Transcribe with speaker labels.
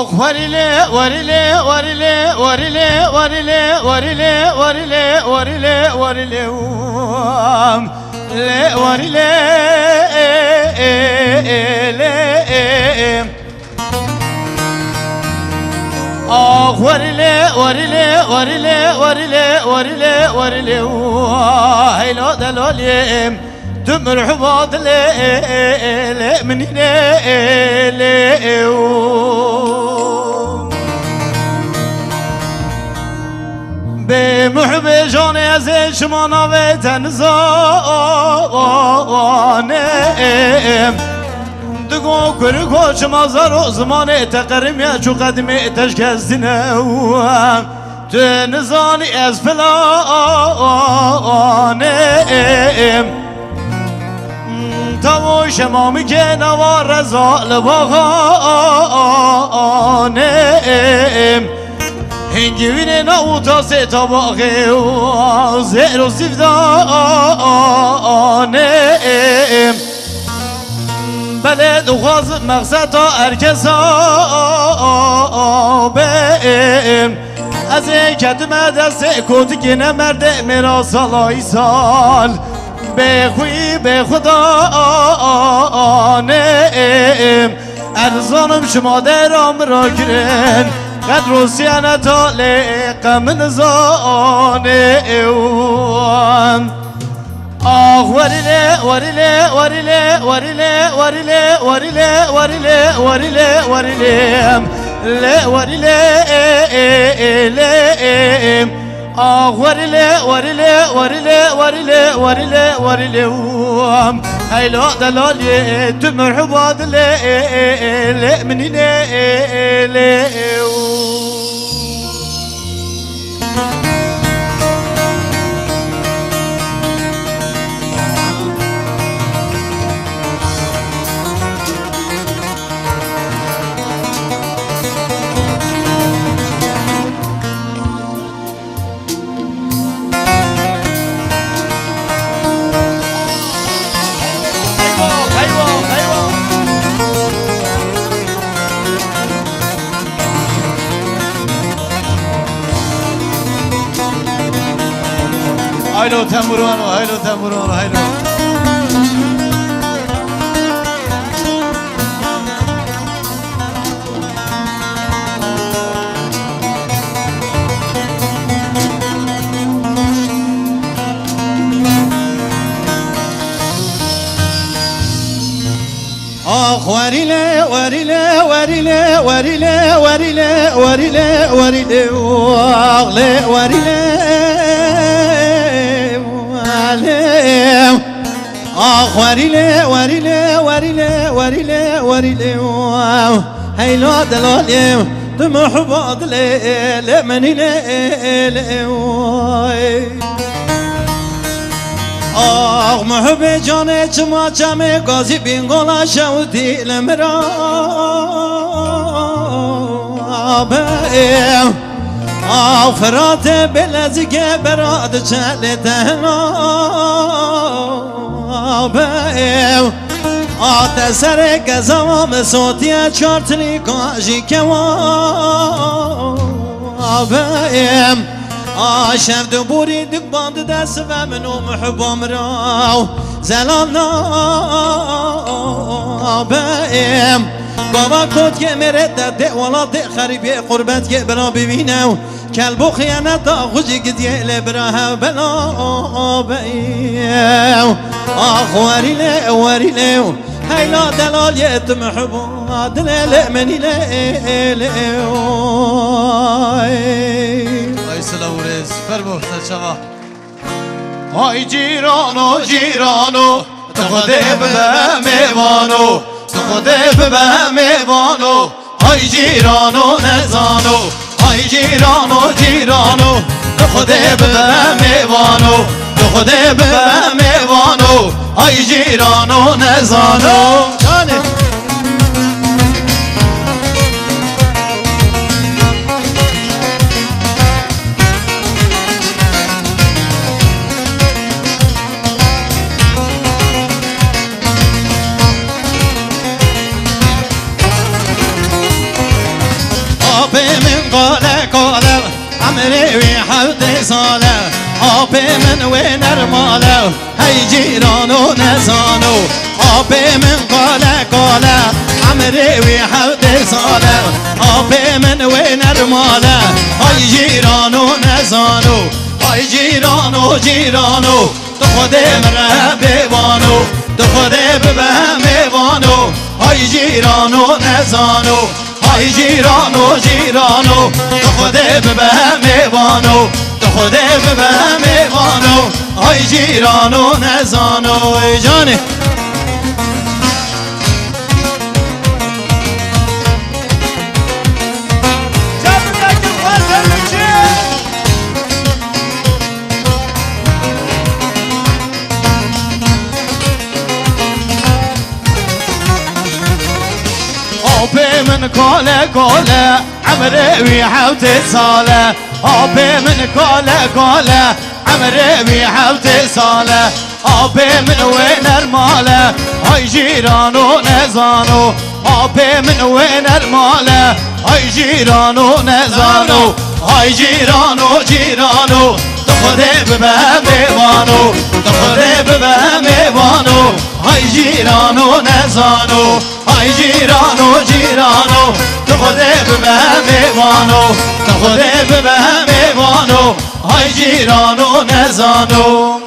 Speaker 1: آخ وریله وریله وریله وریله وریله وریله وریله وریله وریله وریله آخ وریله وریله وریله وریله وریله وریله هیلا دلالیم تو مرحبا دل منی به محب جان از شما نوه تنزانه دگو کر کوچ مازار و زمان تقریم یا چو قدمی تشکستینه تنزانی از فلانه تاو شمامی که نوار رزا لباغانه هنگوین نو تا سه طباقه و زهر و زیفدانه بله دخواز مقصد تا ارکسا بهم از کدم دست کتگی نمرده مرا سالای سال به خوی به خدا نم ارزانم شما درام را کرن قدر و سیانتا لقم نزانه آخ وریله وریله وریله وریله وریله وریله وریله وریله وریله وریله آخ وریله وریله وریله وریله وریله وریله هیلا دلالی تو مرحبا دل منی هایلو تمورانو هایلو تمورانو هایلو آخ وریله وریله وریله وریله وریله وریله وریله وریله وریله آخ وریله وریله وریله وریله وریله هیلا دلالیم تو محبا دل منی آخ محب جان چما چمه گازی بینگولا شودی لمرا آخ فرات بلزگه براد چل تهنا آت سر گزام صوتی چارتنی کاجی کوام آشف دو بوری دک باند دست و منو محبام راو زلال نابم بابا کود که مرد ده والا ده خریبی قربت که برا ببینو کلبو خیانت خوشی گدیه لبرا بلا بیم آخ وریله وریله هیلا دلالیت محبا دل منی سلورز فرمو سچا های جیرانو جیرانو تو خوده به میوانو تو خوده به میوانو های جیرانو نزانو های جیرانو جیرانو تو خوده به میوانو تو خوده به میوانو های جیرانو نزانو جانه ساله آب من و نرماله هی جیران و نزانو آب من قاله قاله عمری وی 7 ساله آب من و نرماله هی جیران و نزانو هی جیران و جیرانو تو خود مره بیوانو تو خود ببه میوانو هی جیران و نزانو های جیرانو جیرانو تو خود ببه میوانو تو خود ببه میوانو های جیرانو نزانو ای جانه من كولا كولا عمري وي 7 ساله آبي من كولا كولا عمري وي 7 ساله آبي من وين الماله هاي جيرانو نزانو آبي من وين الماله هاي جيرانو نزانو هاي جيرانو جيرانو تخذي ببه میوانو تخذي ببه میوانو هاي جيرانو نزانو های جیرانو جیرانو تو خود ببه میوانو تو خود ببه میوانو های جیرانو نزانو